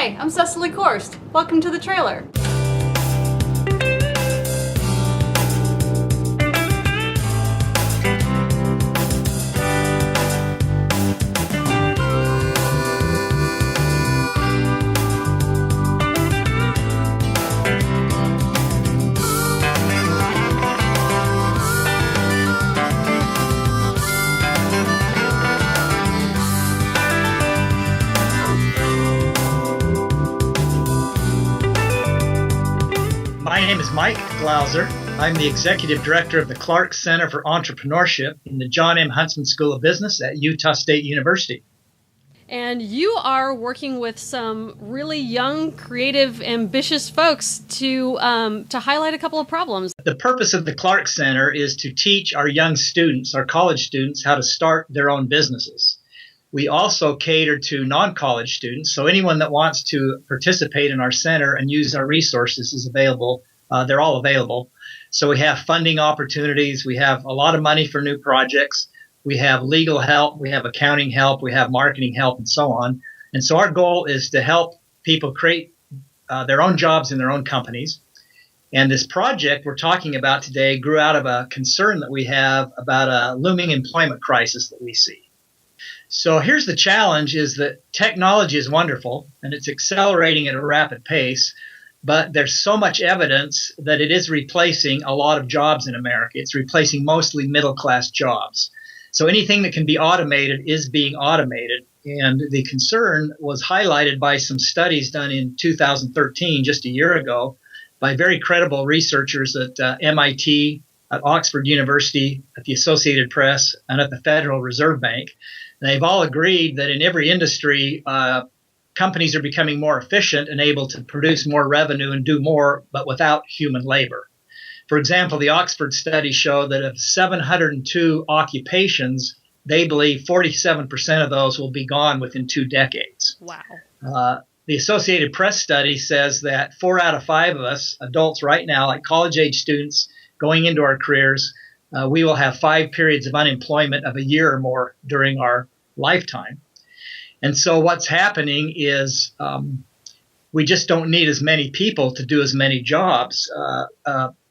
Hey, I'm Cecily Korst. Welcome to the trailer. My name is Mike Glauser. I'm the Executive Director of the Clark Center for Entrepreneurship in the John M. Huntsman School of Business at Utah State University. And you are working with some really young, creative, ambitious folks to highlight a couple of problems. The purpose of the Clark Center is to teach our young students, our college students, how to start their own businesses. We also cater to non-college students, so anyone that wants to participate in our center and use our resources is available. They're all available. So we have funding opportunities. We have a lot of money for new projects. We have legal help. We have accounting help. We have marketing help and so on. And so our goal is to help people create their own jobs in their own companies. And this project we're talking about today grew out of a concern that we have about a looming employment crisis that we see. So here's the challenge is that technology is wonderful and it's accelerating at a rapid pace, but there's so much evidence that it is replacing a lot of jobs in America. It's replacing mostly middle-class jobs. So anything that can be automated is being automated. And the concern was highlighted by some studies done in 2013, just a year ago, by very credible researchers at MIT, at Oxford University, at the Associated Press, and at the Federal Reserve Bank. They've all agreed that in every industry, companies are becoming more efficient and able to produce more revenue and do more, but without human labor. For example, the Oxford study showed that of 702 occupations, they believe 47% of those will be gone within 2 decades. Wow. The Associated Press study says that 4 out of 5 of us, adults right now, like college-age students going into our careers, we will have 5 periods of unemployment of a year or more during our lifetime. And so what's happening is we just don't need as many people to do as many jobs.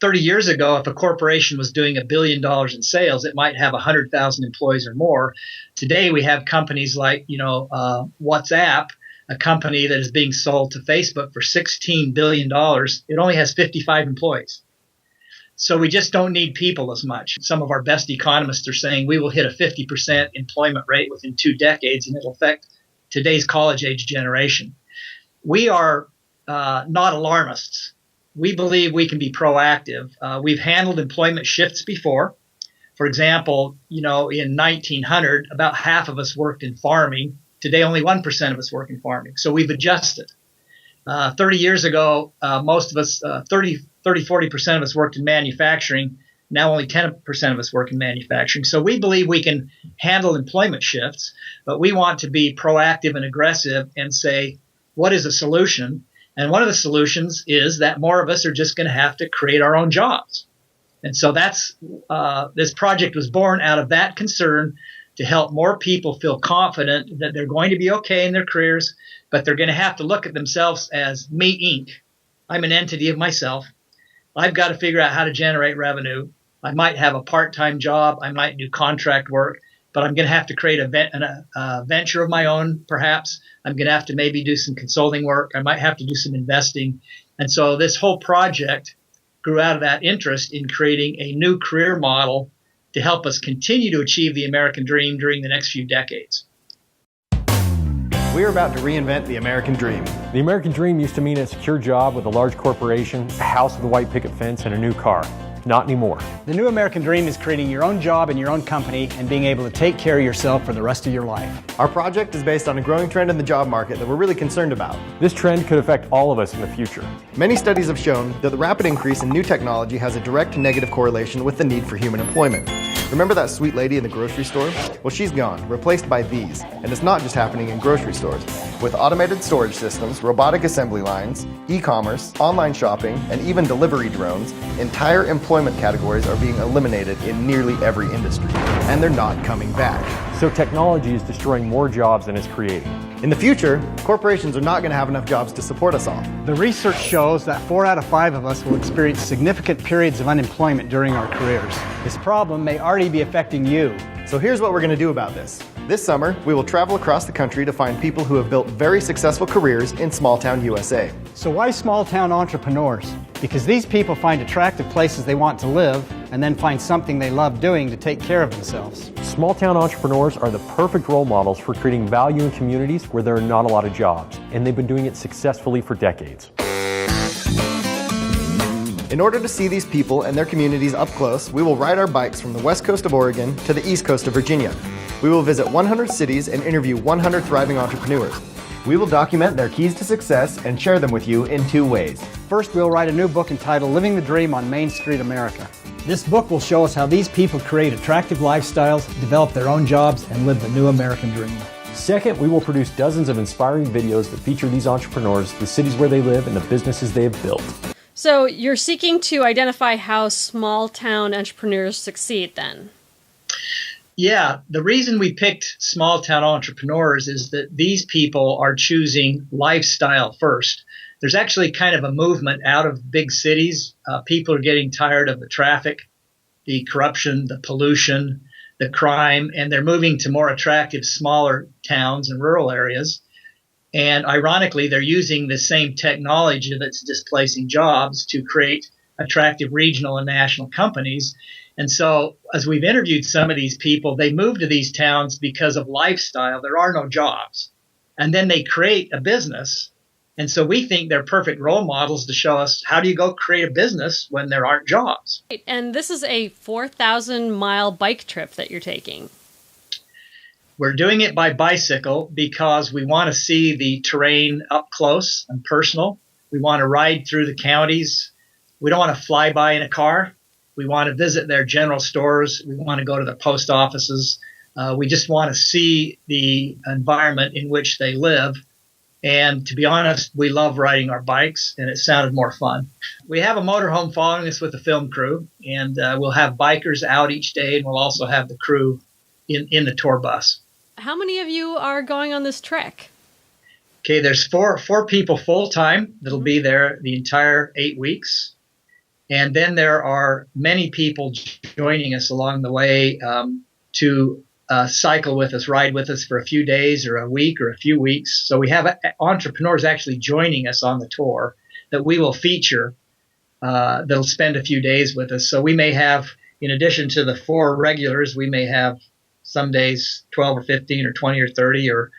30 years ago, if a corporation was doing $1 billion in sales, it might have 100,000 employees or more. Today, we have companies like, WhatsApp, a company that is being sold to Facebook for $16 billion. It only has 55 employees. So we just don't need people as much. Some of our best economists are saying we will hit a 50% employment rate within 2 decades, and it'll affect today's college-age generation. We are not alarmists. We believe we can be proactive. We've handled employment shifts before. For example, in 1900, about half of us worked in farming. Today, only 1% of us work in farming. So we've adjusted. 30 years ago, most of us, 40% of us worked in manufacturing. Now only 10% of us work in manufacturing. So we believe we can handle employment shifts, but we want to be proactive and aggressive and say, what is a solution? And one of the solutions is that more of us are just going to have to create our own jobs. And so that's this project was born out of that concern to help more people feel confident that they're going to be okay in their careers, but they're going to have to look at themselves as me, Inc. I'm an entity of myself. I've got to figure out how to generate revenue. I might have a part-time job. I might do contract work, but I'm going to have to create a venture of my own, perhaps. I'm going to have to maybe do some consulting work. I might have to do some investing. And so this whole project grew out of that interest in creating a new career model to help us continue to achieve the American dream during the next few decades. We are about to reinvent the American dream. The American dream used to mean a secure job with a large corporation, a house with a white picket fence, and a new car. Not anymore. The new American dream is creating your own job in your own company and being able to take care of yourself for the rest of your life. Our project is based on a growing trend in the job market that we're really concerned about. This trend could affect all of us in the future. Many studies have shown that the rapid increase in new technology has a direct negative correlation with the need for human employment. Remember that sweet lady in the grocery store? Well, she's gone, replaced by these. And it's not just happening in grocery stores. With automated storage systems, robotic assembly lines, e-commerce, online shopping, and even delivery drones, entire employment categories are being eliminated in nearly every industry. And they're not coming back. So technology is destroying more jobs than it's creating. In the future, corporations are not going to have enough jobs to support us all. The research shows that 4 out of 5 of us will experience significant periods of unemployment during our careers. This problem may already be affecting you. So here's what we're going to do about this. This summer, we will travel across the country to find people who have built very successful careers in small-town USA. So why small-town entrepreneurs? Because these people find attractive places they want to live and then find something they love doing to take care of themselves. Small-town entrepreneurs are the perfect role models for creating value in communities where there are not a lot of jobs, and they've been doing it successfully for decades. In order to see these people and their communities up close, we will ride our bikes from the west coast of Oregon to the east coast of Virginia. We will visit 100 cities and interview 100 thriving entrepreneurs. We will document their keys to success and share them with you in 2 ways. First, we'll write a new book entitled Living the Dream on Main Street America. This book will show us how these people create attractive lifestyles, develop their own jobs, and live the new American dream. Second, we will produce dozens of inspiring videos that feature these entrepreneurs, the cities where they live, and the businesses they have built. So you're seeking to identify how small-town entrepreneurs succeed then? Yeah, the reason we picked small-town entrepreneurs is that these people are choosing lifestyle first. There's actually kind of a movement out of big cities. People are getting tired of the traffic, the corruption, the pollution, the crime, and they're moving to more attractive smaller towns and rural areas. And ironically, they're using the same technology that's displacing jobs to create attractive regional and national companies. And so as we've interviewed some of these people, they move to these towns because of lifestyle. There are no jobs. And then they create a business. And so we think they're perfect role models to show us how do you go create a business when there aren't jobs. And this is a 4,000-mile bike trip that you're taking. We're doing it by bicycle because we want to see the terrain up close and personal. We want to ride through the counties. We don't want to fly by in a car. We want to visit their general stores. We want to go to the post offices. We just want to see the environment in which they live. And to be honest, we love riding our bikes, and it sounded more fun. We have a motorhome following us with a film crew, and we'll have bikers out each day, and we'll also have the crew in the tour bus. How many of you are going on this trek? Okay, there's four people full-time that'll be there the entire 8 weeks. And then there are many people joining us along the way to cycle with us, ride with us for a few days or a week or a few weeks. So we have entrepreneurs actually joining us on the tour that we will feature that'll spend a few days with us. So we may have, in addition to the 4 regulars, we may have some days 12 or 15 or 20 or 30, or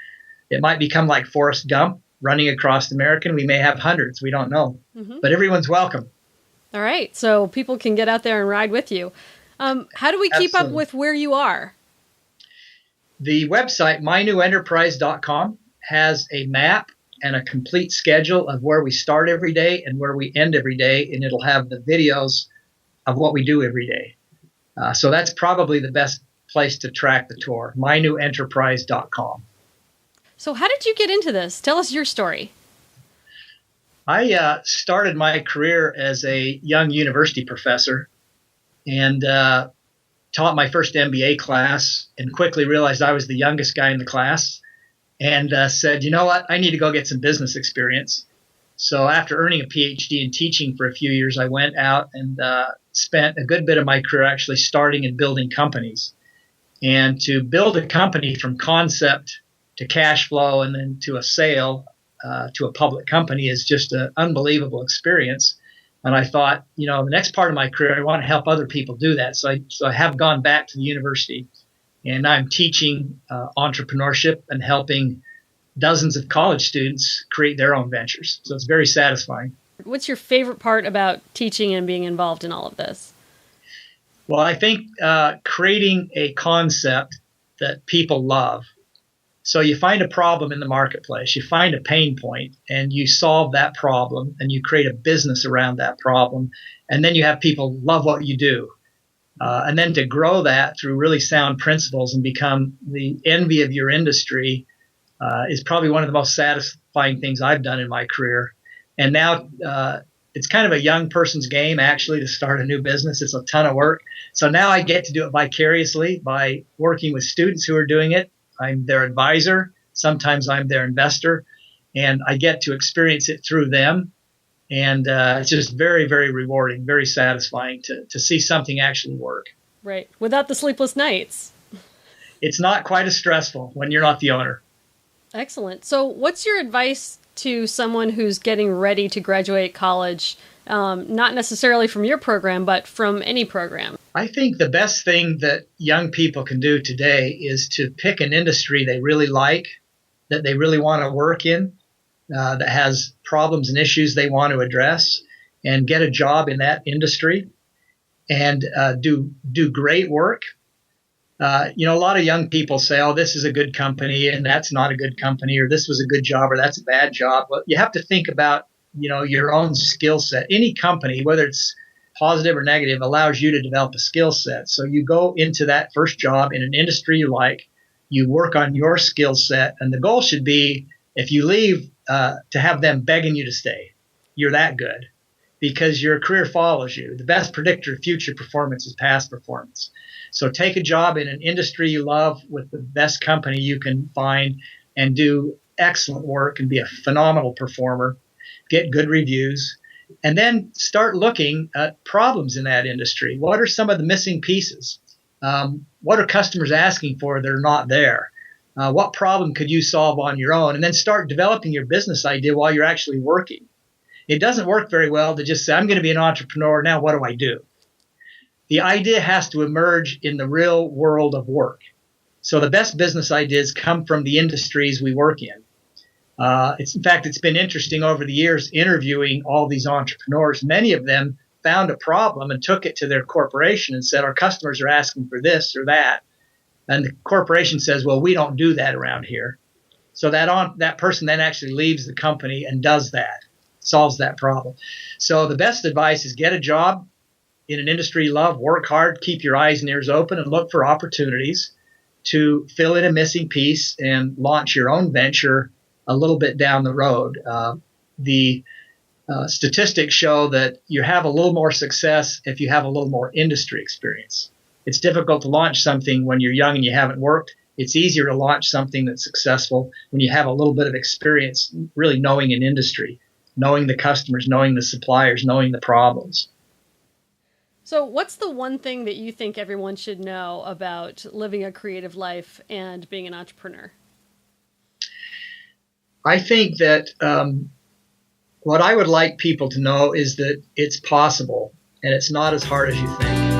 it might become like Forrest Gump running across America. We may have hundreds. We don't know. Mm-hmm. But everyone's welcome. All right. So people can get out there and ride with you. How do we keep up with where you are? The website, mynewenterprise.com, has a map and a complete schedule of where we start every day and where we end every day, and it'll have the videos of what we do every day. So that's probably the best place to track the tour, mynewenterprise.com. So how did you get into this? Tell us your story. I started my career as a young university professor and taught my first MBA class, and quickly realized I was the youngest guy in the class, and said, you know what, I need to go get some business experience. So after earning a PhD in teaching for a few years, I went out and spent a good bit of my career actually starting and building companies. And to build a company from concept to cash flow and then to a sale to a public company is just an unbelievable experience. And I thought, you know, the next part of my career, I want to help other people do that. So I have gone back to the university, and I'm teaching entrepreneurship and helping dozens of college students create their own ventures. So it's very satisfying. What's your favorite part about teaching and being involved in all of this? Well, I think creating a concept that people love. So you find a problem in the marketplace, you find a pain point, and you solve that problem, and you create a business around that problem, and then you have people love what you do. And then to grow that through really sound principles and become the envy of your industry is probably one of the most satisfying things I've done in my career. And now it's kind of a young person's game, actually, to start a new business. It's a ton of work. So now I get to do it vicariously by working with students who are doing it. I'm their advisor. Sometimes I'm their investor, and I get to experience it through them. And it's just very, very rewarding, very satisfying to see something actually work. Right. Without the sleepless nights. It's not quite as stressful when you're not the owner. Excellent. So what's your advice to someone who's getting ready to graduate college, not necessarily from your program, but from any program? I think the best thing that young people can do today is to pick an industry they really like, that they really want to work in, that has problems and issues they want to address, and get a job in that industry and do great work. A lot of young people say, oh, this is a good company and that's not a good company, or this was a good job or that's a bad job. But you have to think about, your own skill set. Any company, whether it's positive or negative, allows you to develop a skill set. So you go into that first job in an industry you like, you work on your skill set, and the goal should be, if you leave, to have them begging you to stay. You're that good, because your career follows you. The best predictor of future performance is past performance. So take a job in an industry you love with the best company you can find and do excellent work and be a phenomenal performer, get good reviews, and then start looking at problems in that industry. What are some of the missing pieces? What are customers asking for that are not there? What problem could you solve on your own? And then start developing your business idea while you're actually working. It doesn't work very well to just say, I'm going to be an entrepreneur. Now what do I do? The idea has to emerge in the real world of work. So the best business ideas come from the industries we work in. In fact, it's been interesting over the years interviewing all these entrepreneurs. Many of them found a problem and took it to their corporation and said, our customers are asking for this or that. And the corporation says, well, we don't do that around here. So that person then actually leaves the company and does that, solves that problem. So the best advice is get a job in an industry you love, work hard, keep your eyes and ears open, and look for opportunities to fill in a missing piece and launch your own venture a little bit down the road. The statistics show that you have a little more success if you have a little more industry experience. It's difficult to launch something when you're young and you haven't worked. It's easier to launch something that's successful when you have a little bit of experience really knowing an industry, knowing the customers, knowing the suppliers, knowing the problems. So what's the one thing that you think everyone should know about living a creative life and being an entrepreneur? I think that what I would like people to know is that it's possible and it's not as hard as you think.